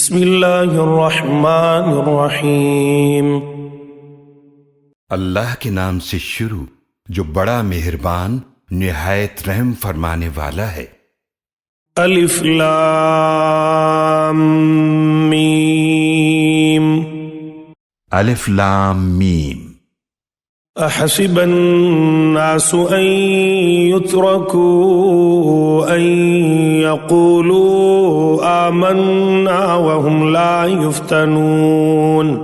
بسم اللہ الرحمن الرحیم۔ اللہ کے نام سے شروع جو بڑا مہربان نہایت رحم فرمانے والا ہے۔ الف لام میم۔ الف لام میم۔ احسب الناس ان يتركوا ان يقولوا آمنا وهم لا يفتنون۔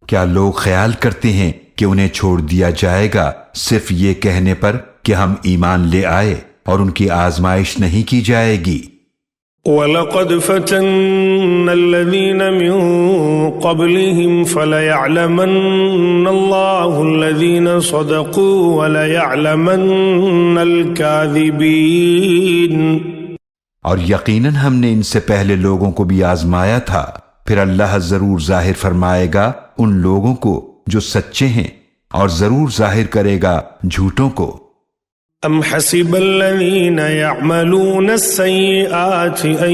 کیا لوگ خیال کرتے ہیں کہ انہیں چھوڑ دیا جائے گا صرف یہ کہنے پر کہ ہم ایمان لے آئے اور ان کی آزمائش نہیں کی جائے گی؟ وَلَقَدْ فَتَنَّ الَّذِينَ مِن قَبْلِهِمْ فَلَيَعْلَمَنَّ اللَّهُ الَّذِينَ صَدَقُوا وَلَيَعْلَمَنَّ الْكَاذِبِينَ۔ اور یقیناً ہم نے ان سے پہلے لوگوں کو بھی آزمایا تھا، پھر اللہ ضرور ظاہر فرمائے گا ان لوگوں کو جو سچے ہیں، اور ضرور ظاہر کرے گا جھوٹوں کو۔ ام حسب الذین یعملون السیئات ان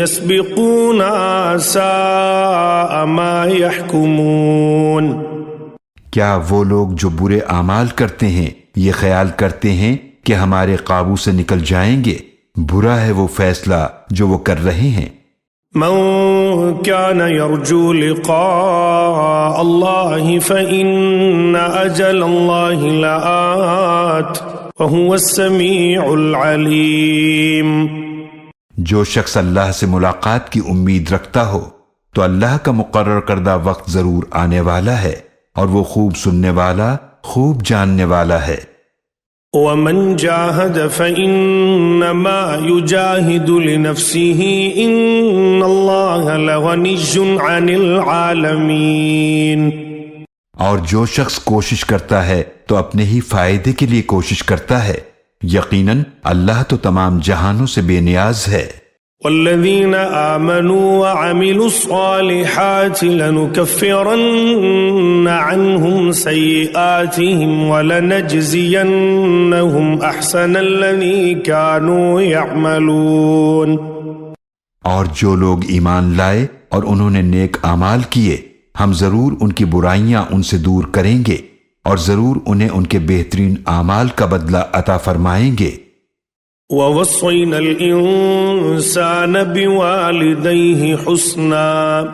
یسبقونا ساء ما یحکمون۔ کیا وہ لوگ جو برے اعمال کرتے ہیں یہ خیال کرتے ہیں کہ ہمارے قابو سے نکل جائیں گے؟ برا ہے وہ فیصلہ جو وہ کر رہے ہیں۔ من كان يرجو لقاء الله فإن أجل الله لآت وهو السميع العليم۔ جو شخص اللہ سے ملاقات کی امید رکھتا ہو تو اللہ کا مقرر کردہ وقت ضرور آنے والا ہے، اور وہ خوب سننے والا، خوب جاننے والا ہے۔ ومن جاهد فإنما يجاهد لنفسه إن الله لغني عن العالمين۔ اور جو شخص کوشش کرتا ہے تو اپنے ہی فائدے کے لیے کوشش کرتا ہے، یقیناً اللہ تو تمام جہانوں سے بے نیاز ہے۔ والذین آمنوا وعملوا الصالحات لنكفرن عنهم سیئاتهم ولنجزینهم احسن الذی كانوا يعملون۔ اور جو لوگ ایمان لائے اور انہوں نے نیک اعمال کیے، ہم ضرور ان کی برائیاں ان سے دور کریں گے، اور ضرور انہیں ان کے بہترین اعمال کا بدلہ عطا فرمائیں گے۔ وَوَصَّيْنَا الْإِنسَانَ بِوَالِدَيْهِ حُسْنًا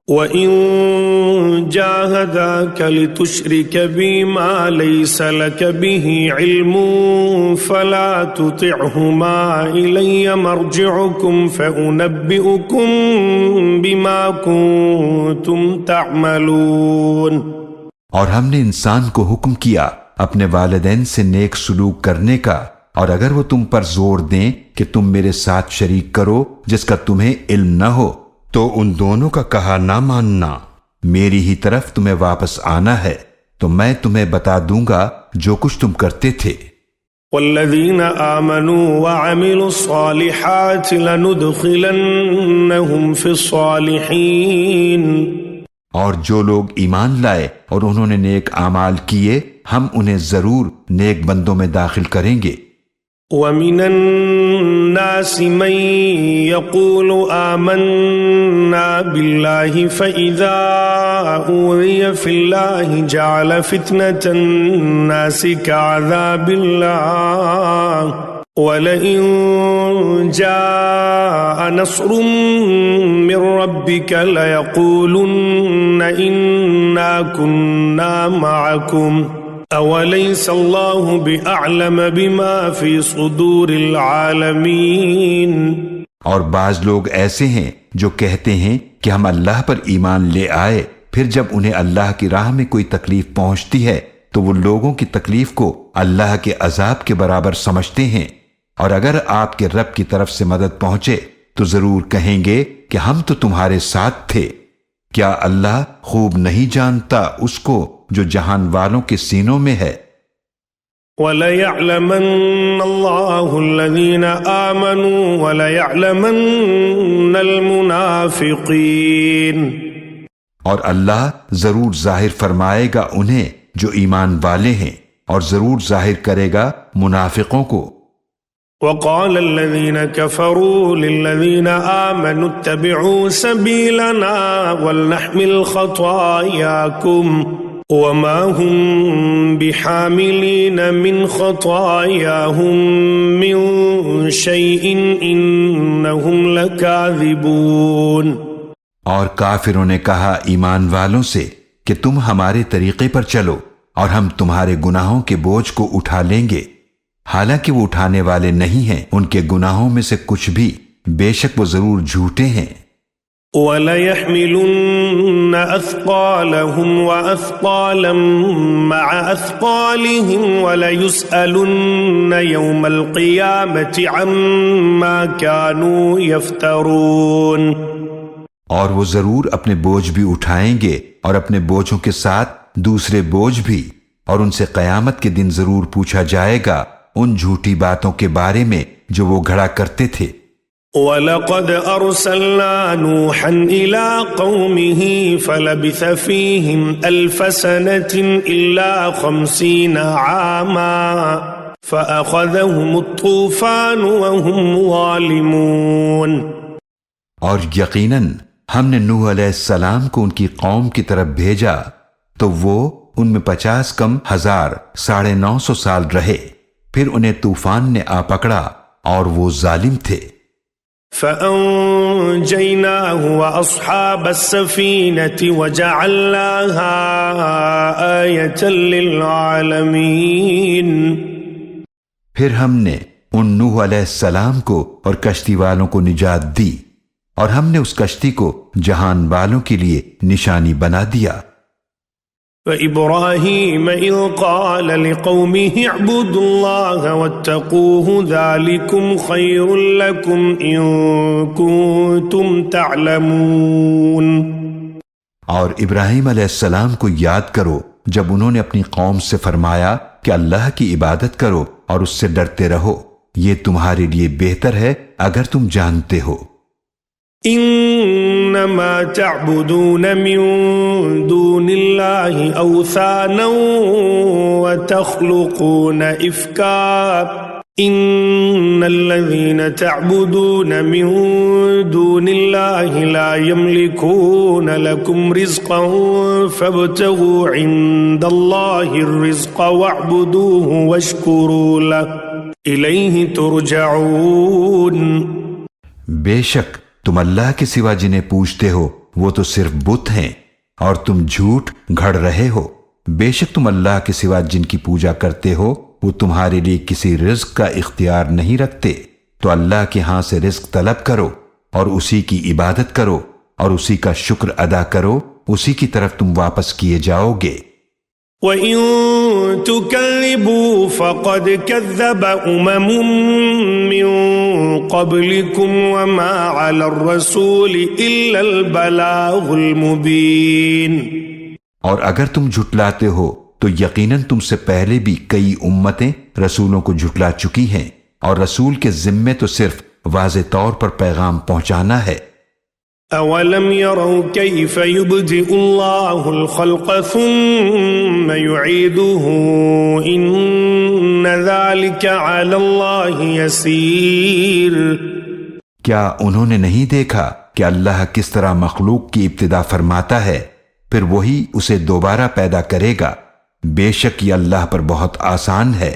وَإِن جَاهَدَاكَ لِتُشْرِكَ بِي مَا لَيْسَ لَكَ بِهِ عِلْمٌ فَلَا تُطِعْهُمَا إِلَيَّ مَرْجِعُكُمْ فَأُنَبِّئُكُم بِمَا كُنتُمْ تَعْمَلُونَ۔ اور ہم نے انسان کو حکم کیا اپنے والدین سے نیک سلوک کرنے کا، اور اگر وہ تم پر زور دیں کہ تم میرے ساتھ شریک کرو جس کا تمہیں علم نہ ہو، تو ان دونوں کا کہا نہ ماننا، میری ہی طرف تمہیں واپس آنا ہے، تو میں تمہیں بتا دوں گا جو کچھ تم کرتے تھے۔ والذین آمنوا وعملوا الصالحات لندخلنہم فی الصالحین۔ اور جو لوگ ایمان لائے اور انہوں نے نیک اعمال کیے، ہم انہیں ضرور نیک بندوں میں داخل کریں گے۔ وَمِنَ النَّاسِ مَن يَقُولُ آمَنَّا بِاللَّهِ فَإِذَا أُوذِيَ فِي اللَّهِ جَعَلَ فِتْنَةَ النَّاسِ كَعَذَابِ اللَّهِ وَلَئِن جَاءَ نَصْرٌ مِّن رَّبِّكَ لَيَقُولُنَّ إِنَّا كُنَّا مَعَكُمْ أَوَلَيْسَ اللَّهُ بِأَعْلَمَ بِمَا فِي صُدُورِ الْعَالَمِينَ۔ اور بعض لوگ ایسے ہیں جو کہتے ہیں کہ ہم اللہ پر ایمان لے آئے، پھر جب انہیں اللہ کی راہ میں کوئی تکلیف پہنچتی ہے تو وہ لوگوں کی تکلیف کو اللہ کے عذاب کے برابر سمجھتے ہیں، اور اگر آپ کے رب کی طرف سے مدد پہنچے تو ضرور کہیں گے کہ ہم تو تمہارے ساتھ تھے۔ کیا اللہ خوب نہیں جانتا اس کو جو جہان والوں کے سینوں میں ہے؟ وَلَيَعْلَمَنَّ اللَّهُ الَّذِينَ آمَنُوا وَلَيَعْلَمَنَّ الْمُنَافِقِينَ۔ اور اللہ ضرور ظاہر فرمائے گا انہیں جو ایمان والے ہیں، اور ضرور ظاہر کرے گا منافقوں کو۔ وقال الذين كفروا للذين آمنوا اتبعوا سبيلنا ولنحمل خطاياكم وما هم بحاملين من خطاياهم من شيء إنهم لكاذبون۔ اور کافروں نے کہا ایمان والوں سے کہ تم ہمارے طریقے پر چلو اور ہم تمہارے گناہوں کے بوجھ کو اٹھا لیں گے، حالانکہ وہ اٹھانے والے نہیں ہیں ان کے گناہوں میں سے کچھ بھی، بے شک وہ ضرور جھوٹے ہیں۔ وَلَيَحْمِلُنَّ أَثْقَالَهُمْ وَأَثْقَالًا مَعَ أَثْقَالِهِمْ وَلَيُسْأَلُنَّ يَوْمَ الْقِيَامَةِ عَمَّا كَانُوا يَفْتَرُونَ۔ اور وہ ضرور اپنے بوجھ بھی اٹھائیں گے اور اپنے بوجھوں کے ساتھ دوسرے بوجھ بھی، اور ان سے قیامت کے دن ضرور پوچھا جائے گا ان جھوٹی باتوں کے بارے میں جو وہ گھڑا کرتے تھے۔ وَلَقَدْ أَرْسَلْنَا نُوحًا إِلَىٰ قَوْمِهِ فَلَبِثَ فِيهِمْ أَلْفَ سَنَةٍ إِلَّا 50 عَامًا فَأَخَذَهُمُ الطُّوفَانُ وَهُمْ ظَالِمُونَ۔ اور یقیناً ہم نے نوح علیہ السلام کو ان کی قوم کی طرف بھیجا تو وہ ان میں 50 کم 1000 950 سال رہے، پھر انہیں طوفان نے آ پکڑا اور وہ ظالم تھے۔ فَأَنجَيْنَاهُ وَأَصْحَابَ السَّفِينَةِ وَجَعَلْنَاهَا آيَةً لِّلْعَالَمِينَ۔ پھر ہم نے ان نوح علیہ السلام کو اور کشتی والوں کو نجات دی، اور ہم نے اس کشتی کو جہان والوں کے لیے نشانی بنا دیا۔ وَإِبْرَاهِيمَ إِذْ قَالَ لِقَوْمِهِ اعْبُدُوا اللَّهَ وَاتَّقُوهُ ذَلِكُمْ خَيْرٌ لَكُمْ إِن كُنتُمْ تَعْلَمُونَ۔ اور ابراہیم علیہ السلام کو یاد کرو جب انہوں نے اپنی قوم سے فرمایا کہ اللہ کی عبادت کرو اور اس سے ڈرتے رہو، یہ تمہارے لیے بہتر ہے اگر تم جانتے ہو۔ انما تعبدون من دون الله اوثانا وتخلقون افكا ان الذين تعبدون من دون الله لا يملكون لكم رزقا فابتغوا عند الله الرزق واعبدوه واشكروا له اليه ترجعون۔ بے شک تم اللہ کے سوا جنہیں پوجتے ہو وہ تو صرف بت ہیں اور تم جھوٹ گھڑ رہے ہو، بے شک تم اللہ کے سوا جن کی پوجا کرتے ہو وہ تمہارے لیے کسی رزق کا اختیار نہیں رکھتے، تو اللہ کے ہاں سے رزق طلب کرو اور اسی کی عبادت کرو اور اسی کا شکر ادا کرو، اسی کی طرف تم واپس کیے جاؤ گے۔ وَإِن تُكَذِّبُوا فَقَدْ كَذَّبَ أُمَمٌ مِّن قَبْلِكُمْ وَمَا عَلَى الرَّسُولِ إِلَّا الْبَلَاغُ الْمُبِينُ۔ اور اگر تم جھٹلاتے ہو تو یقیناً تم سے پہلے بھی کئی امتیں رسولوں کو جھٹلا چکی ہیں، اور رسول کے ذمے تو صرف واضح طور پر پیغام پہنچانا ہے۔ أَوَلَمْ يَرَوْا كَيْفَ يُبْدِئُ اللَّهُ الْخَلْقَ ثُمَّ يُعِيدُهُ إِنَّ ذَلِكَ عَلَى اللَّهِ يَسِيرٌ۔ کیا انہوں نے نہیں دیکھا کہ اللہ کس طرح مخلوق کی ابتدا فرماتا ہے پھر وہی اسے دوبارہ پیدا کرے گا، بے شک یہ اللہ پر بہت آسان ہے۔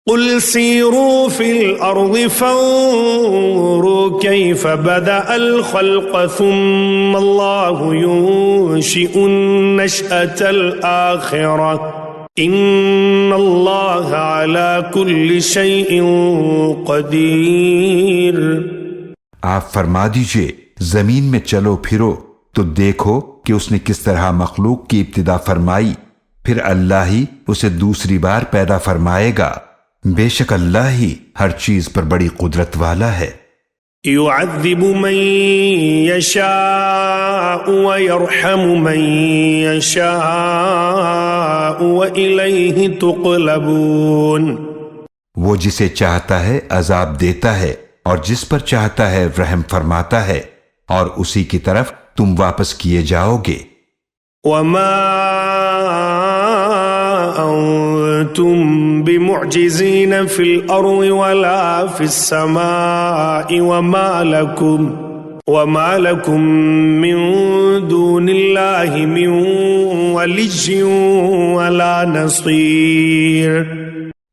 قُلْ سِيرُوا فِي الْأَرْضِ فَانظُرُوا كَيْفَ بَدَأَ الْخَلْقَ ثُمَّ اللَّهُ يُنشِئُ النَّشْأَةَ الْآخِرَةَ إِنَّ اللَّهَ عَلَى كُلِّ شَيْءٍ قَدِيرٌ۔ آپ فرما دیجئے زمین میں چلو پھرو تو دیکھو کہ اس نے کس طرح مخلوق کی ابتدا فرمائی، پھر اللہ ہی اسے دوسری بار پیدا فرمائے گا، بے شک اللہ ہی ہر چیز پر بڑی قدرت والا ہے۔ يُعَذِّبُ مَن يَشَاءُ وَيَرْحَمُ مَن يَشَاءُ وَإِلَيْهِ تُقْلَبُونَ۔ وہ جسے چاہتا ہے عذاب دیتا ہے اور جس پر چاہتا ہے رحم فرماتا ہے، اور اسی کی طرف تم واپس کیے جاؤ گے۔ وَمَا أنتم بمعجزين في الأرض ولا في السماء وما لكم من دون الله من ولي ولا نصير.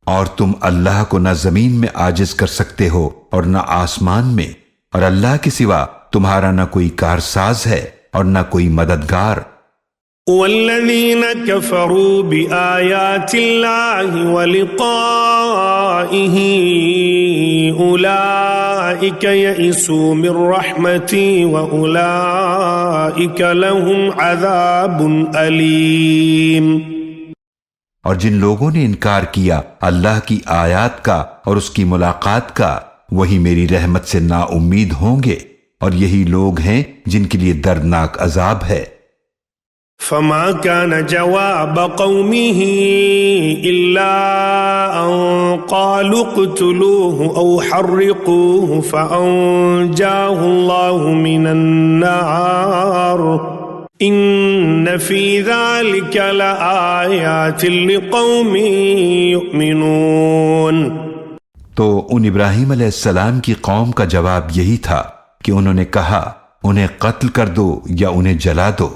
اور تم اللہ کو نہ زمین میں عاجز کر سکتے ہو اور نہ آسمان میں، اور اللہ کے سوا تمہارا نہ کوئی کارساز ہے اور نہ کوئی مددگار. والذين كفروا بآيات الله ولقائه أولئك يئسوا من رحمتي وأولئك لهم عذاب أليم. اور جن لوگوں نے انکار کیا اللہ کی آیات کا اور اس کی ملاقات کا، وہی میری رحمت سے نا امید ہوں گے، اور یہی لوگ ہیں جن کے لیے دردناک عذاب ہے. فما كان جواب قومه إلا أن قالوا اقتلوه أو حرقوه فأنجاه الله من النار إن في ذلك لآيات لقوم يؤمنون. تو ان ابراہیم علیہ السلام کی قوم کا جواب یہی تھا کہ انہوں نے کہا انہیں قتل کر دو یا انہیں جلا دو،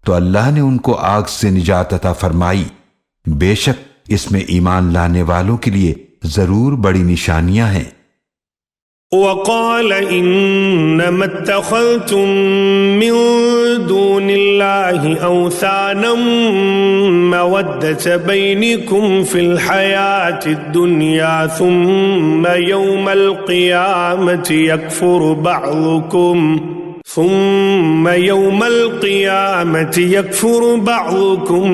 تو اللہ نے ان کو آگ سے نجات عطا فرمائی. بے شک اس میں ایمان لانے والوں کے لیے ضرور بڑی نشانیاں ہیں. وقال انما اتخذتم من دون الله اوثانا مودة بينكم في الحياة الدنيا ثم يوم القيامة يكفر بعضكم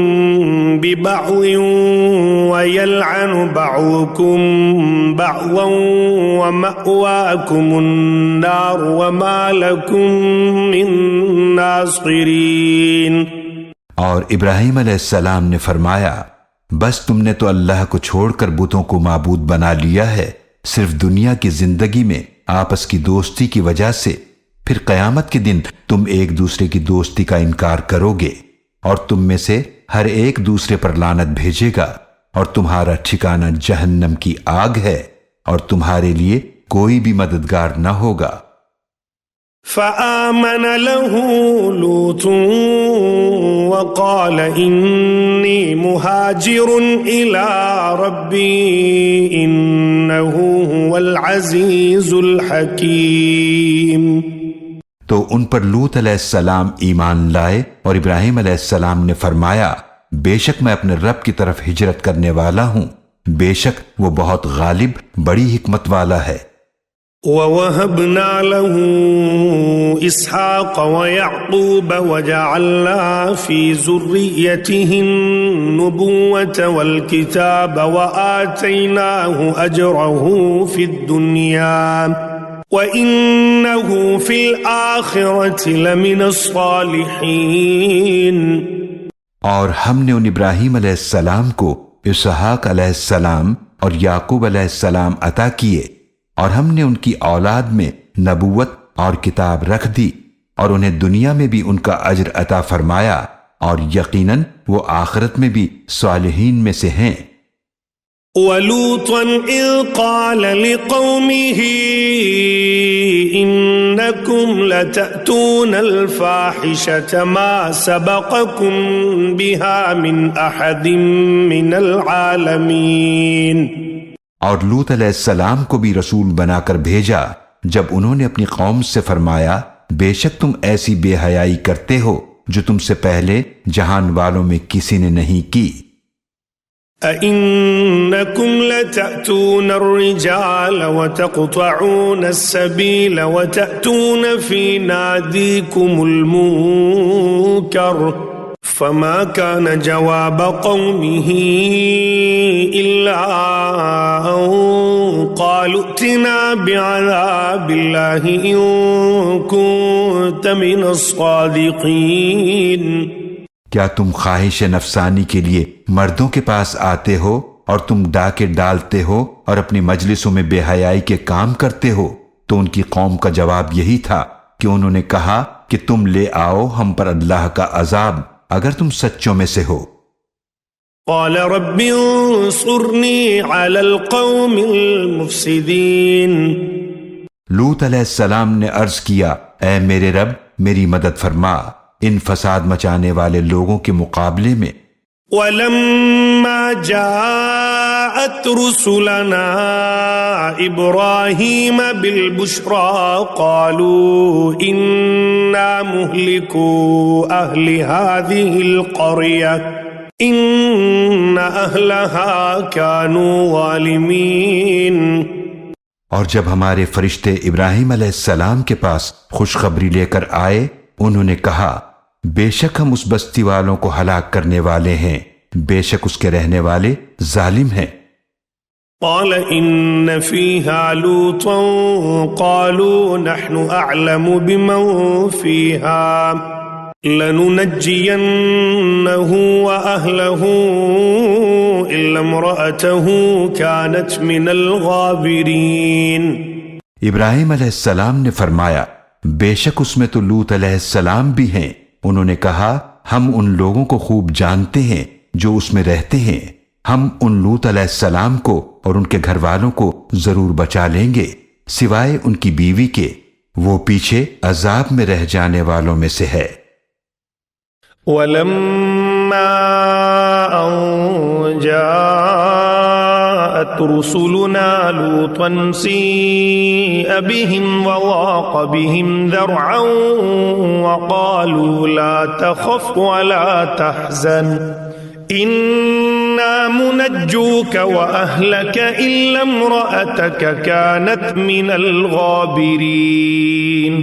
ببعض ويلعن بعضكم بعضا ومأواكم النار وما لكم من ناصرين. اور ابراہیم علیہ السلام نے فرمایا بس تم نے تو اللہ کو چھوڑ کر بتوں کو معبود بنا لیا ہے صرف دنیا کی زندگی میں آپس کی دوستی کی وجہ سے، پھر قیامت کے دن تم ایک دوسرے کی دوستی کا انکار کرو گے، اور تم میں سے ہر ایک دوسرے پر لعنت بھیجے گا، اور تمہارا ٹھکانہ جہنم کی آگ ہے، اور تمہارے لیے کوئی بھی مددگار نہ ہوگا. فآمن له لوط وقال إني مهاجر إلى ربي إنه هو العزيز الحكيم. تو ان پر لوط علیہ السلام ایمان لائے، اور ابراہیم علیہ السلام نے فرمایا بے شک میں اپنے رب کی طرف ہجرت کرنے والا ہوں، بے شک وہ بہت غالب بڑی حکمت والا ہے. وَوَهَبْنَا لَهُ إِسْحَاقَ وَيَعْقُوبَ وَجَعَلْنَا فِي ذُرِّيَّتِهِ النُّبُوَّةَ وَالْكِتَابَ وَآتَيْنَاهُ أَجْرَهُ فِي الدُّنْيَا وَإِنَّهُ فِي الْآخِرَةِ لَمِنَ الصَّالِحِينَ. اور ہم نے ان ابراہیم علیہ السلام کو اسحاق علیہ السلام اور یعقوب علیہ السلام عطا کیے، اور ہم نے ان کی اولاد میں نبوت اور کتاب رکھ دی، اور انہیں دنیا میں بھی ان کا اجر عطا فرمایا، اور یقیناً وہ آخرت میں بھی صالحین میں سے ہیں. وَلُوطًا إِذْ قَالَ لِقَوْمِهِ إِنَّكُمْ لَتَأْتُونَ الْفَاحِشَةَ مَا سَبَقَكُمْ بِهَا مِنْ أَحَدٍ مِّنَ الْعَالَمِينَ. اور لوط علیہ السلام کو بھی رسول بنا کر بھیجا جب انہوں نے اپنی قوم سے فرمایا بے شک تم ایسی بے حیائی کرتے ہو جو تم سے پہلے جہان والوں میں کسی نے نہیں کی. أَإِنَّكُمْ لَتَأْتُونَ الرِّجَالَ وَتَقْطَعُونَ السَّبِيلَ وَتَأْتُونَ فِي نَادِيكُمُ الْمُنكَرَ فما كان جواب قومه إلا أن قالوا ائتنا بعذاب الله إن كنت من الصادقين. کیا تم خواہش نفسانی کے لیے مردوں کے پاس آتے ہو اور تم ڈاکے ڈالتے ہو اور اپنی مجلسوں میں بے حیائی کے کام کرتے ہو؟ تو ان کی قوم کا جواب یہی تھا کہ انہوں نے کہا کہ تم لے آؤ ہم پر اللہ کا عذاب اگر تم سچوں میں سے ہو. قال رب انصرني على القوم المفسدين. لوط علیہ السلام نے عرض کیا، اے میرے رب میری مدد فرما ان فساد مچانے والے لوگوں کے مقابلے میں۔ وَلَمَّا جَاءَتْ رُسُلَنَا إِبْرَاهِيمَ بِالْبُشْرَى قَالُوا إِنَّا مُهْلِكُو أَهْلِ هَذِهِ الْقَرْيَةِ إِنَّ أَهْلَهَا كَانُوا ظَالِمِينَ۔ اور جب ہمارے فرشتے ابراہیم علیہ السلام کے پاس خوشخبری لے کر آئے، انہوں نے کہا بے شک ہم اس بستی والوں کو ہلاک کرنے والے ہیں، بے شک اس کے رہنے والے ظالم ہیں۔ قال إن فيها لوطا قالوا نحن أعلم بمن فيها لننجينه وأهله إلا امرأته كانت من الغابرين۔ ابراہیم علیہ السلام نے فرمایا بے شک اس میں تو لوط علیہ السلام بھی ہیں۔ انہوں نے کہا ہم ان لوگوں کو خوب جانتے ہیں جو اس میں رہتے ہیں، ہم ان لوط علیہ السلام کو اور ان کے گھر والوں کو ضرور بچا لیں گے سوائے ان کی بیوی کے، وہ پیچھے عذاب میں رہ جانے والوں میں سے ہے۔ وَلَمَّا أَن جَاءَتْ رُسُلُنَا لُوطًا سِيءَ بِهِمْ وَضَاقَ بِهِمْ ذَرْعًا وَقَالُوا لَا تَخَفْ وَلَا تَحْزَنْ إِنَّا مُنَجُّوكَ وَأَهْلَكَ إِلَّا امْرَأَتَكَ كَانَتْ مِنَ الْغَابِرِينَ۔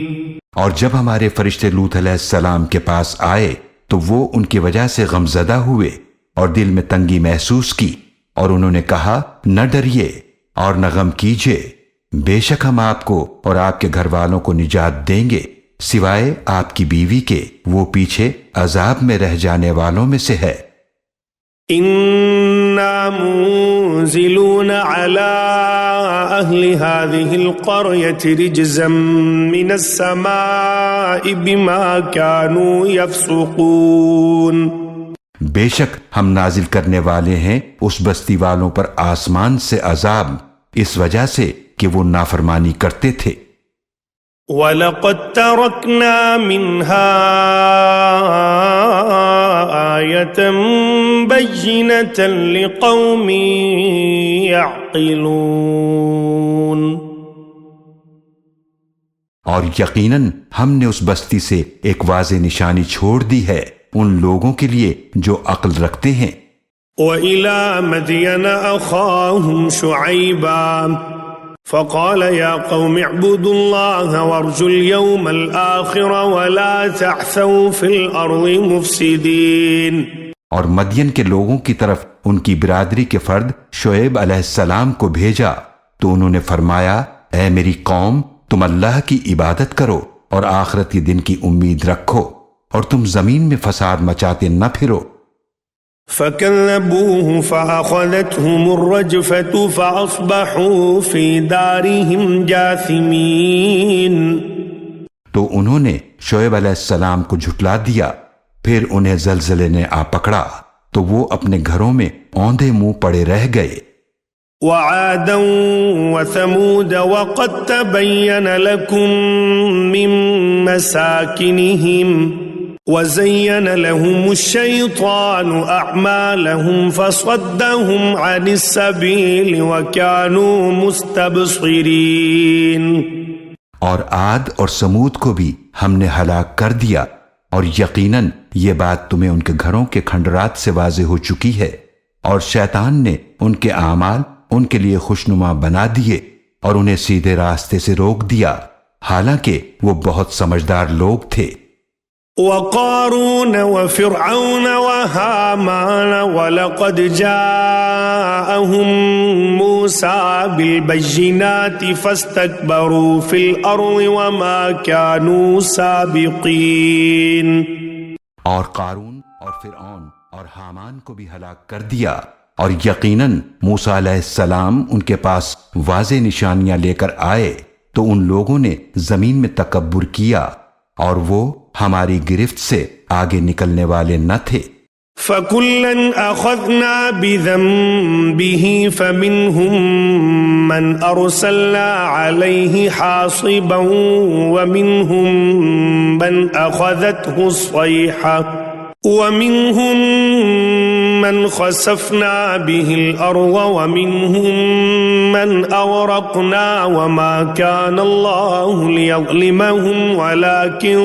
اور جب ہمارے فرشتے لوط علیہ السلام کے پاس آئے تو وہ ان کی وجہ سے غمزدہ ہوئے اور دل میں تنگی محسوس کی، اور انہوں نے کہا نہ ڈریے اور نہ غم کیجیے، بے شک ہم آپ کو اور آپ کے گھر والوں کو نجات دیں گے سوائے آپ کی بیوی کے، وہ پیچھے عذاب میں رہ جانے والوں میں سے ہے۔ إِنَّا مُنزِلُونَ عَلَىٰ أَهْلِ هَٰذِهِ الْقَرْيَةِ رِجْزًا مِّنَ السَّمَاءِ بِمَا كَانُوا يَفْسُقُونَ۔ بے شک ہم نازل کرنے والے ہیں اس بستی والوں پر آسمان سے عذاب، اس وجہ سے کہ وہ نافرمانی کرتے تھے۔ وَلَقَدْ تَرَكْنَا مِنْهَا آيَةً بَيِّنَةً لِقَوْمٍ يَعْقِلُونَ۔ اور یقیناً ہم نے اس بستی سے ایک واضح نشانی چھوڑ دی ہے ان لوگوں کے لیے جو عقل رکھتے ہیں۔ وَإِلَى مَدْيَنَ أَخَاهُمْ شُعَيْبًا فَقَالَ يَا قَوْمِ اعْبُدُوا اللَّهَ وَارْجُوا الْيَوْمَ الْآخِرَ وَلَا تَعْثَوْا فِي الْأَرْضِ مُفْسِدِينَ۔ اور مدین کے لوگوں کی طرف ان کی برادری کے فرد شعیب علیہ السلام کو بھیجا تو انہوں نے فرمایا اے میری قوم تم اللہ کی عبادت کرو اور آخرت کے دن کی امید رکھو اور تم زمین میں فساد مچاتے نہ پھرو۔ فَكَذَّبُوهُ فَأَخَذَتْهُمُ الرَّجْفَةُ فَأَصْبَحُوا فِي دَارِهِمْ جَاثِمِينَ۔ تو انہوں نے شعیب علیہ السلام کو جھٹلا دیا، پھر انہیں زلزلے نے آ پکڑا تو وہ اپنے گھروں میں اوندھے منہ پڑے رہ گئے۔ وَعَادًا وَثَمُودَ وَقَدْ تَبَيَّنَ لَكُم مِّن مَّسَاكِنِهِمْ وَزَيَّنَ لَهُمُ الشَّيْطَانُ أَعْمَالَهُمْ فَصَدَّهُمْ عَنِ السَّبِيلِ وَكَانُوا مُسْتَبْصِرِينَ۔ اور عاد اور سمود کو بھی ہم نے ہلاک کر دیا، اور یقیناً یہ بات تمہیں ان کے گھروں کے کھنڈرات سے واضح ہو چکی ہے، اور شیطان نے ان کے اعمال ان کے لیے خوشنما بنا دیے اور انہیں سیدھے راستے سے روک دیا، حالانکہ وہ بہت سمجھدار لوگ تھے۔ وَقَارُونَ وَفِرْعَوْنَ وَهَامَانَ وَلَقَدْ جَاءَهُم مُّوسَىٰ بِالْبَيِّنَاتِ فَاسْتَكْبَرُوا فِي الْأَرْضِ وَمَا كَانُوا سَابِقِينَ۔ اور قارون اور فرعون اور حامان کو بھی ہلاک کر دیا، اور یقیناً موسیٰ علیہ السلام ان کے پاس واضح نشانیاں لے کر آئے تو ان لوگوں نے زمین میں تکبر کیا اور وہ ہماری گرفت سے آگے نکلنے والے نہ تھے۔ فَكُلًّا أَخَذْنَا بِذَنبِهِ فَمِنْهُمْ مَنْ أَرْسَلْنَا عَلَيْهِ حَاصِبًا وَمِنْهُمْ مَنْ أَخَذَتْهُ الصَّيْحَةُ وَمِنْهُمْ مَنْ خَسَفْنَا بِهِ الْأَرْضَ وَمِنْهُمْ مَنْ أَغْرَقْنَا وَمَا كَانَ اللَّهُ لِيَظْلِمَهُمْ وَلَكِنْ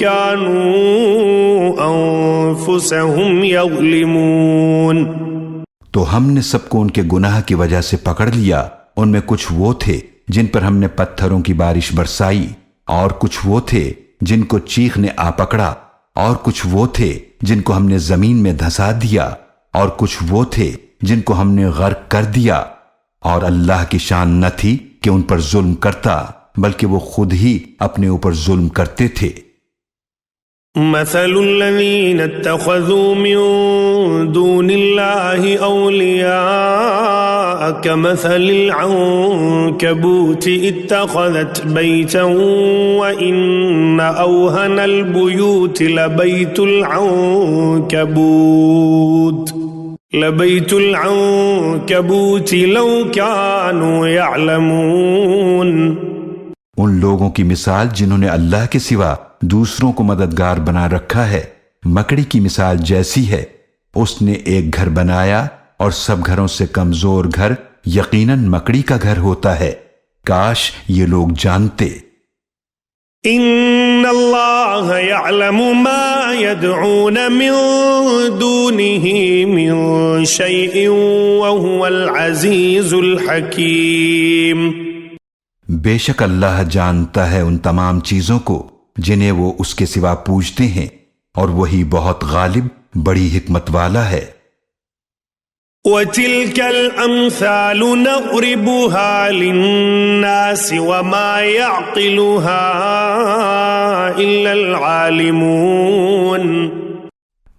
كَانُوا أَنفُسَهُمْ يَظْلِمُونَ۔ تو ہم نے سب کو ان کے گناہ کی وجہ سے پکڑ لیا۔ ان میں کچھ وہ تھے جن پر ہم نے پتھروں کی بارش برسائی، اور کچھ وہ تھے جن کو چیخ نے آ پکڑا، اور کچھ وہ تھے جن کو ہم نے زمین میں دھسا دیا، اور کچھ وہ تھے جن کو ہم نے غرق کر دیا۔ اور اللہ کی شان نہ تھی کہ ان پر ظلم کرتا، بلکہ وہ خود ہی اپنے اوپر ظلم کرتے تھے۔ مثل الذين اتخذوا من دون الله أولياء كمثل العنكبوت اتخذت بيتا وإن أوهن البيوت لبيت العنكبوت لو كانوا يعلمون۔ ان لوگوں کی مثال جنہوں نے اللہ کے سوا دوسروں کو مددگار بنا رکھا ہے، مکڑی کی مثال جیسی ہے۔ اس نے ایک گھر بنایا اور سب گھروں سے کمزور گھر یقیناً مکڑی کا گھر ہوتا ہے۔ کاش یہ لوگ جانتے۔ ان اللہ یعلم ما يدعون من دونه من شیء وهو العزیز الحکیم۔ بے شک اللہ جانتا ہے ان تمام چیزوں کو جنہیں وہ اس کے سوا پوجتے ہیں، اور وہی بہت غالب بڑی حکمت والا ہے۔ وَتِلْكَ الْأَمْثَالُ نَضْرِبُهَا لِلنَّاسِ وَمَا يَعْقِلُهَا إِلَّا الْعَالِمُونَ۔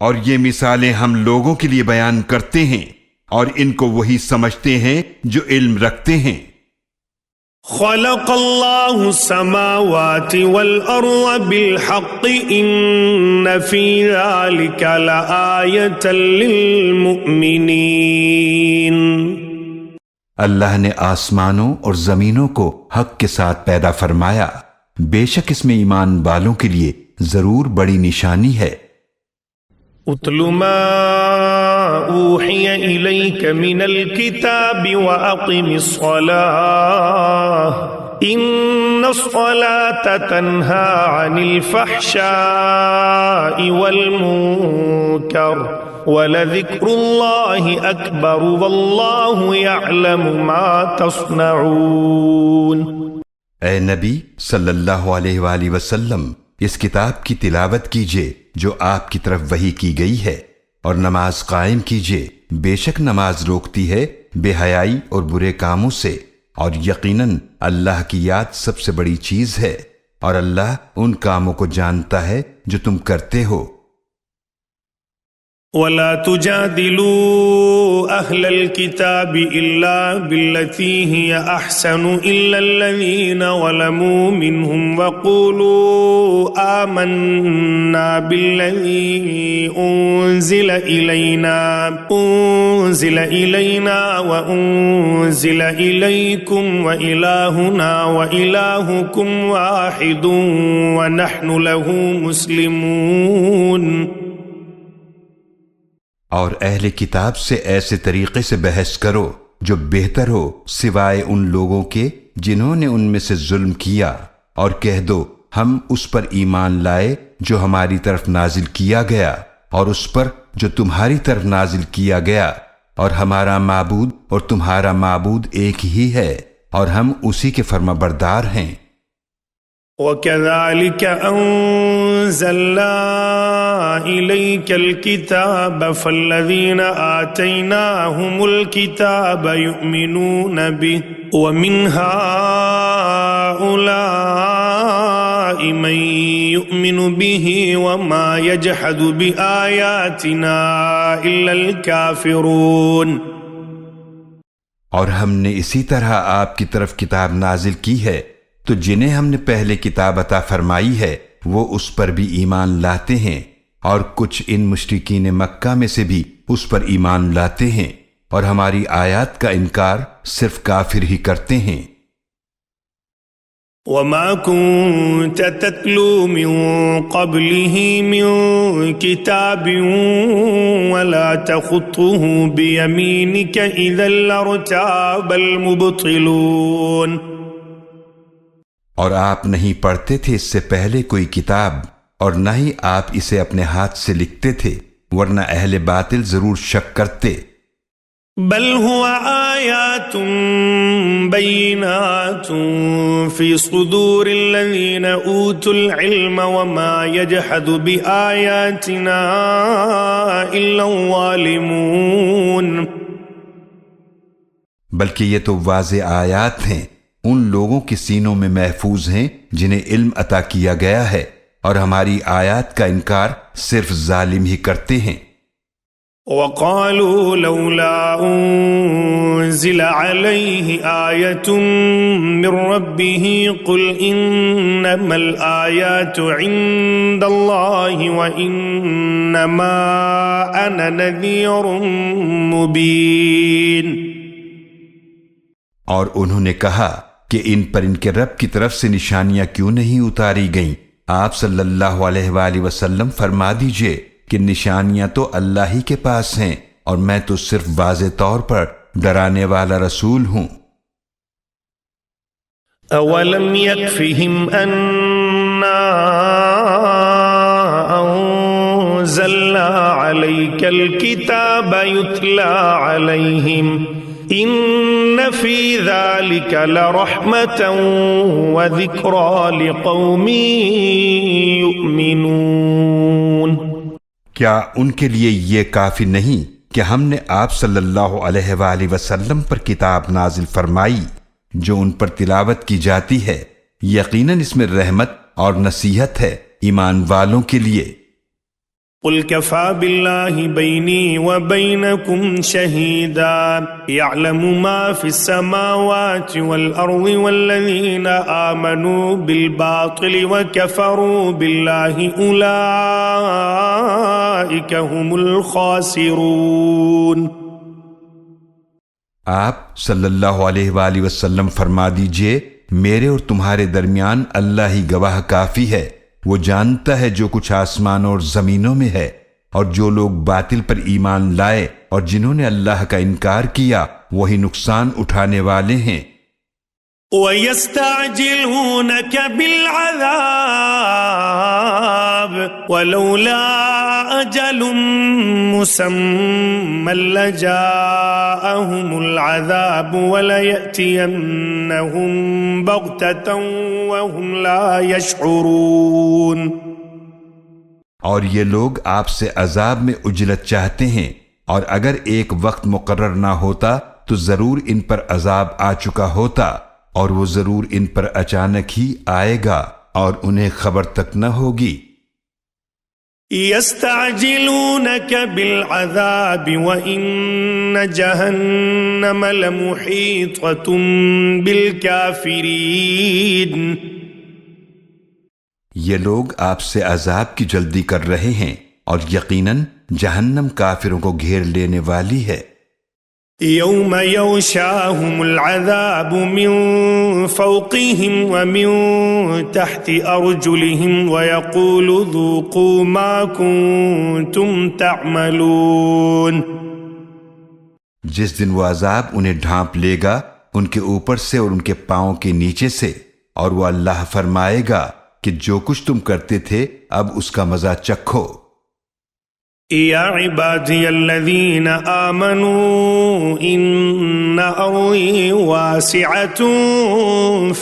اور یہ مثالیں ہم لوگوں کے لیے بیان کرتے ہیں، اور ان کو وہی سمجھتے ہیں جو علم رکھتے ہیں۔ خلق اللہ السماوات والارض بالحق ان فی ذلک لآیۃ للمؤمنین۔ اللہ نے آسمانوں اور زمینوں کو حق کے ساتھ پیدا فرمایا، بے شک اس میں ایمان والوں کے لیے ضرور بڑی نشانی ہے۔ اتل ما اوحی الیک من الکتاب واقم الصلاة ان الصلاة تنہی عن الفحشاء والمنکر ولذکر اللہ اکبر واللہ یعلم ما تصنعون۔ اے نبی صلی اللہ علیہ وآلہ وسلم، اس کتاب کی تلاوت کیجئے جو آپ کی طرف وحی کی گئی ہے، اور نماز قائم کیجئے، بے شک نماز روکتی ہے بے حیائی اور برے کاموں سے، اور یقیناً اللہ کی یاد سب سے بڑی چیز ہے، اور اللہ ان کاموں کو جانتا ہے جو تم کرتے ہو۔ وَلَا تُجَادِلُوا أَهْلَ الْكِتَابِ إِلَّا بِالَّتِي هِيَ أَحْسَنُ إِلَّا الَّذِينَ ظَلَمُوا مِنْهُمْ وَقُولُوا آمَنَّا بِالَّذِي أُنزِلَ إِلَيْنَا وَأُنزِلَ إِلَيْكُمْ وَإِلَٰهُنَا وَإِلَٰهُكُمْ وَاحِدٌ وَنَحْنُ لَهُ مُسْلِمُونَ۔ اور اہل کتاب سے ایسے طریقے سے بحث کرو جو بہتر ہو سوائے ان لوگوں کے جنہوں نے ان میں سے ظلم کیا، اور کہہ دو ہم اس پر ایمان لائے جو ہماری طرف نازل کیا گیا، اور اس پر جو تمہاری طرف نازل کیا گیا، اور ہمارا معبود اور تمہارا معبود ایک ہی ہے، اور ہم اسی کے فرما بردار ہیں۔ وَكَذَلِكَ أَنزَلْنَا إِلَيْكَ الْكِتَابَ فَالَّذِينَ آتَيْنَاهُمُ الْكِتَابَ يُؤْمِنُونَ بِهِ وَمِنْ هَؤُلَاءِ مَن يُؤْمِنُ بِهِ وَمَا يَجْحَدُ بِآيَاتِنَا إِلَّا الْكَافِرُونَ۔ اور ہم نے اسی طرح آپ کی طرف کتاب نازل کی ہے، تو جنہیں ہم نے پہلے کتاب عطا فرمائی ہے وہ اس پر بھی ایمان لاتے ہیں، اور کچھ ان مشرکین مکہ میں سے بھی اس پر ایمان لاتے ہیں اور ہماری آیات کا انکار صرف کافر ہی کرتے ہیں۔ وما كنت تتلو من قبله من كتاب ولا تخطه بيمينك إذا لارتاب المبطلون، اور آپ نہیں پڑھتے تھے اس سے پہلے کوئی کتاب اور نہ ہی آپ اسے اپنے ہاتھ سے لکھتے تھے، ورنہ اہل باطل ضرور شک کرتے۔ بل هو آيات بينات في صدور الذين أوتوا العلم وما يجحد بآياتنا إلا الظالمون، بلکہ یہ تو واضح آیات ہیں، ان لوگوں کے سینوں میں محفوظ ہیں جنہیں علم عطا کیا گیا ہے، اور ہماری آیات کا انکار صرف ظالم ہی کرتے ہیں۔ وقالوا لولا أنزل عليه آية من ربه قل إنما الآيات عند الله وإنما أنا نذير مبين، اور انہوں نے کہا کہ ان پر ان کے رب کی طرف سے نشانیاں کیوں نہیں اتاری گئیں؟ آپ صلی اللہ علیہ وآلہ وسلم فرما دیجئے کہ نشانیاں تو اللہ ہی کے پاس ہیں، اور میں تو صرف واضح طور پر ڈرانے والا رسول ہوں۔ اولم يكفهم أنا أنزلنا عليك الكتاب يتلى عليهم إن في ذلك لرحمة وذكرى لقوم يؤمنون، کیا ان کے لیے یہ کافی نہیں کہ ہم نے آپ صلی اللہ علیہ وآلہ وسلم پر کتاب نازل فرمائی جو ان پر تلاوت کی جاتی ہے؟ یقیناً اس میں رحمت اور نصیحت ہے ایمان والوں کے لیے۔ قل كفى بالله بيني وبينكم شهيدا يعلم ما في السماوات والأرض والذين آمنوا بالباطل وكفروا بالله أولئك هم الخاسرون۔ آپ صلی اللہ علیہ وآلہ وسلم فرما دیجئے میرے اور تمہارے درمیان اللہ ہی گواہ کافی ہے، وہ جانتا ہے جو کچھ آسمانوں اور زمینوں میں ہے، اور جو لوگ باطل پر ایمان لائے اور جنہوں نے اللہ کا انکار کیا وہی نقصان اٹھانے والے ہیں۔ وَيَسْتَعْجِلُونَكَ بِالْعَذَابِ وَلَوْلَا أَجَلٌ مُّسَمًّى لَّجَاءَهُمُ الْعَذَابُ وَلَيَأْتِيَنَّهُم بَغْتَةً وَهُمْ لَا يَشْعُرُونَ، اور یہ لوگ آپ سے عذاب میں عجلت چاہتے ہیں، اور اگر ایک وقت مقرر نہ ہوتا تو ضرور ان پر عذاب آ چکا ہوتا، اور وہ ضرور ان پر اچانک ہی آئے گا اور انہیں خبر تک نہ ہوگی۔ يَسْتَعْجِلُونَكَ بِالْعَذَابِ وَإِنَّ جَهَنَّمَ لَمُحِيطَةٌ بِالْكَافِرِينَ، یہ لوگ آپ سے عذاب کی جلدی کر رہے ہیں، اور یقیناً جہنم کافروں کو گھیر لینے والی ہے۔ يَوْمَ يَغْشَاهُمُ الْعَذَابُ مِنْ فَوْقِهِمْ وَمِنْ تَحْتِ أَرْجُلِهِمْ وَيَقُولُ ذُوقُوا مَا كُنْتُمْ تَعْمَلُونَ، جس دن وہ عذاب انہیں ڈھانپ لے گا ان کے اوپر سے اور ان کے پاؤں کے نیچے سے، اور وہ اللہ فرمائے گا کہ جو کچھ تم کرتے تھے اب اس کا مزہ چکھو۔ يا عبادي الذين آمنوا إن أرضي واسعة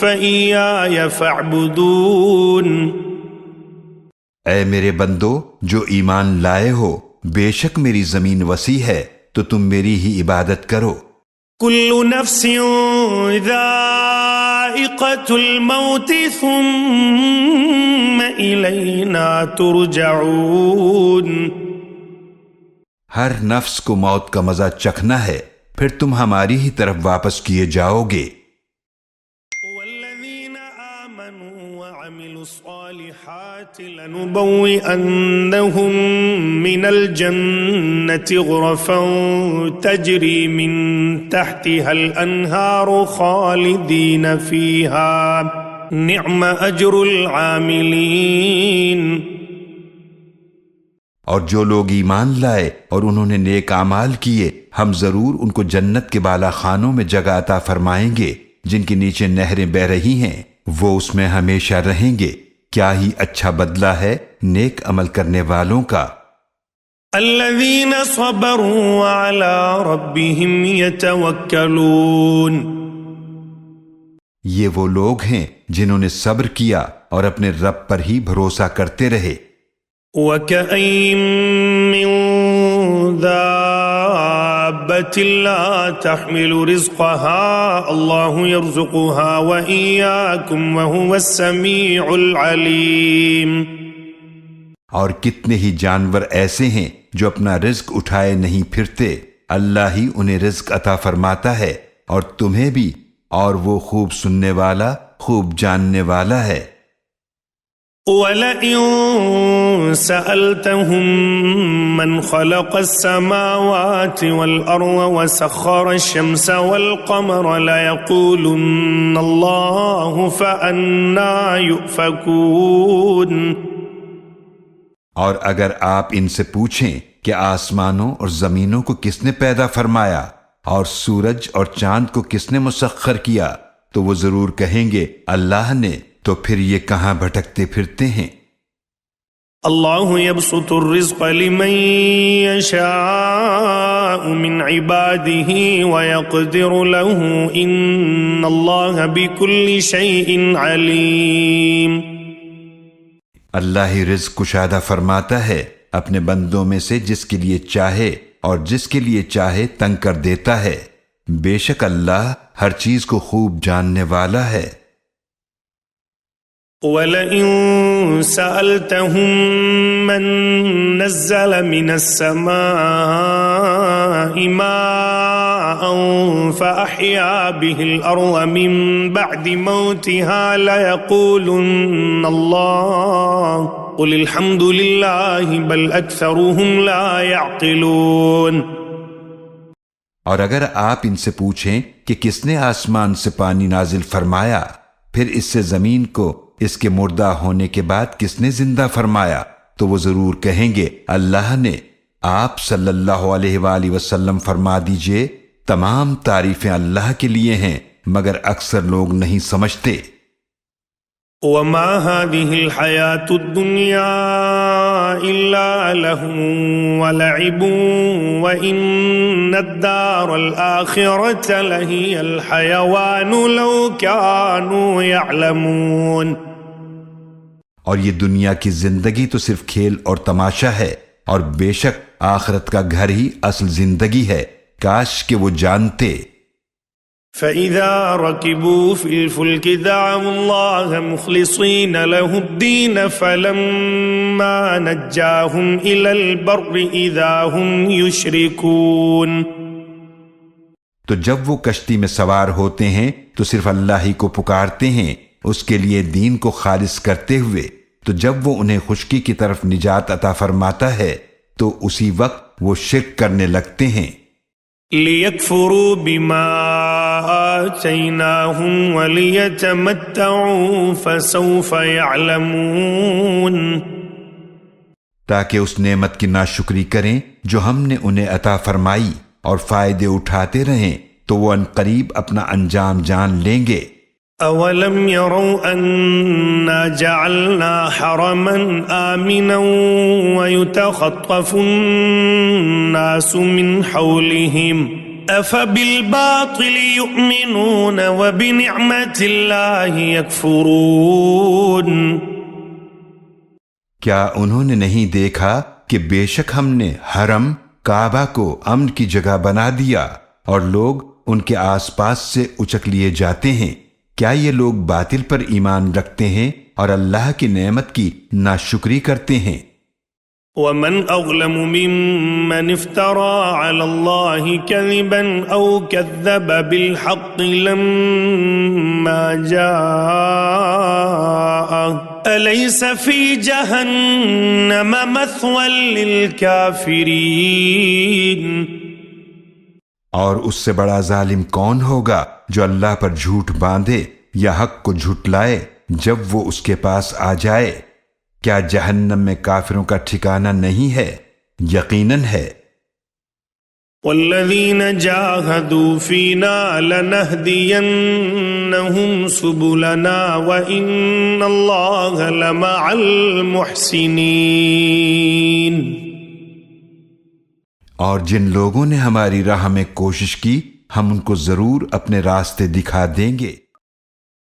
فإياي فاعبدون، اے میرے بندو جو ایمان لائے ہو، بے شک میری زمین وسیع ہے تو تم میری ہی عبادت کرو۔ كل نفس ذائقة الموت ثم إلينا ترجعون، ہر نفس کو موت کا مزہ چکھنا ہے، پھر تم ہماری ہی طرف واپس کیے جاؤ گے۔ والذين آمنوا وعملوا الصالحات لنبوئنهم من الجنة غرفا تجري من تحتها الأنهار خالدين فيها نعم أجر العاملين۔ اور جو لوگ ایمان لائے اور انہوں نے نیک اعمال کیے، ہم ضرور ان کو جنت کے بالا خانوں میں جگہ عطا فرمائیں گے جن کے نیچے نہریں بہہ رہی ہیں، وہ اس میں ہمیشہ رہیں گے۔ کیا ہی اچھا بدلہ ہے نیک عمل کرنے والوں کا۔ الذين صبروا وعلى ربهم يتوكلون، یہ وہ لوگ ہیں جنہوں نے صبر کیا اور اپنے رب پر ہی بھروسہ کرتے رہے۔ وكأين من دابة لا تحمل رزقها الله يرزقها وإياكم وهو السميع العليم۔ اور کتنے ہی جانور ایسے ہیں جو اپنا رزق اٹھائے نہیں پھرتے، اللہ ہی انہیں رزق عطا فرماتا ہے اور تمہیں بھی، اور وہ خوب سننے والا، خوب جاننے والا ہے۔ وَلَئِن سَأَلْتَهُم مَّنْ خَلَقَ السَّمَاوَاتِ وَالْأَرْضَ وَسَخَّرَ الشَّمْسَ وَالْقَمَرَ لَيَقُولُنَّ اللَّهُ فَأَنَّىٰ يُؤْفَكُونَ۔ اور اگر آپ ان سے پوچھیں کہ آسمانوں اور زمینوں کو کس نے پیدا فرمایا اور سورج اور چاند کو کس نے مسخر کیا، تو وہ ضرور کہیں گے اللہ نے، تو پھر یہ کہاں بھٹکتے پھرتے ہیں۔ اللہ یبسط الرزق لمن یشاء من عباده ویقدر له ان اللہ بكل شیء علیم۔ اللہ ہی رزق کشادہ فرماتا ہے اپنے بندوں میں سے جس کے لیے چاہے، اور جس کے لیے چاہے تنگ کر دیتا ہے، بے شک اللہ ہر چیز کو خوب جاننے والا ہے۔ وَلَئِن سَأَلْتَهُم مَّن نَّزَّلَ مِنَ السَّمَاءِ مَاءً فَأَحْيَا بِهِ الْأَرْضَ مِن بَعْدِ مَوْتِهَا لَيَقُولُنَّ اللَّهُ قُلِ الْحَمْدُ لِلَّهِ بَلْ أَكْثَرُهُمْ لَا يَعْقِلُونَ۔ اور اگر آپ ان سے پوچھیں کہ کس نے آسمان سے پانی نازل فرمایا، پھر اس سے زمین کو اس کے مردہ ہونے کے بعد کس نے زندہ فرمایا، تو وہ ضرور کہیں گے اللہ نے۔ آپ صلی اللہ علیہ وآلہ وسلم فرما دیجئے تمام تعریفیں اللہ کے لیے ہیں، مگر اکثر لوگ نہیں سمجھتے۔ وما هذه الحياة الدنيا إلا لهو ولعب وإن الدار الآخرة لهي الحيوان لو كانوا يعلمون۔ اور یہ دنیا کی زندگی تو صرف کھیل اور تماشا ہے، اور بے شک آخرت کا گھر ہی اصل زندگی ہے، کاش کہ وہ جانتے۔ فَإِذَا رَكِبُوا فِي الْفُلْكِ دَعَوُا اللَّهَ مُخْلِصِينَ لَهُ الدِّينَ فَلَمَّا نَجَّاهُمْ إِلَى الْبَرِّ إِذَا هُمْ يُشْرِكُونَ۔ تو جب وہ کشتی میں سوار ہوتے ہیں تو صرف اللہ ہی کو پکارتے ہیں اس کے لیے دین کو خالص کرتے ہوئے، تو جب وہ انہیں خشکی کی طرف نجات عطا فرماتا ہے تو اسی وقت وہ شرک کرنے لگتے ہیں۔ لِيَكْفُرُوا بِمَا آتَيْنَاهُمْ وَلِيَتَمَتَّعُوا فَسَوْفَ يَعْلَمُونَ۔ تاکہ اس نعمت کی ناشکری کریں جو ہم نے انہیں عطا فرمائی اور فائدے اٹھاتے رہیں، تو وہ عنقریب اپنا انجام جان لیں گے۔ أَوَلَمْ يَرَوْا أَنَّا جَعَلْنَا حَرَمًا آمِنًا وَيُتَخَطَّفُ النَّاسُ مِنْ حَوْلِهِمْ أَفَبِالْبَاطِلِ يُؤْمِنُونَ وَبِنِعْمَةِ اللَّهِ يَكْفُرُونَ۔ کیا انہوں نے نہیں دیکھا کہ بے شک ہم نے حرم کعبہ کو امن کی جگہ بنا دیا اور لوگ ان کے آس پاس سے اچک لیے جاتے ہیں؟ کیا یہ لوگ باطل پر ایمان رکھتے ہیں اور اللہ کی نعمت کی ناشکری کرتے ہیں؟ وَمَنْ أَظْلَمُ مِمَّنِ افْتَرَى عَلَى اللَّهِ كَذِبًا أَوْ كَذَّبَ بِالْحَقِّ لَمَّا جَاءَهُ أليس في جهنم مثوى للكافرين اور اس سے بڑا ظالم کون ہوگا جو اللہ پر جھوٹ باندھے یا حق کو جھٹلائے جب وہ اس کے پاس آ جائے؟ کیا جہنم میں کافروں کا ٹھکانہ نہیں ہے؟ یقیناً ہے۔ والذين جاهدوا فينا لنهدينهم سبلنا وإن الله لمع المحسنين۔ اور جن لوگوں نے ہماری راہ میں کوشش کی ہم ان کو ضرور اپنے راستے دکھا دیں گے۔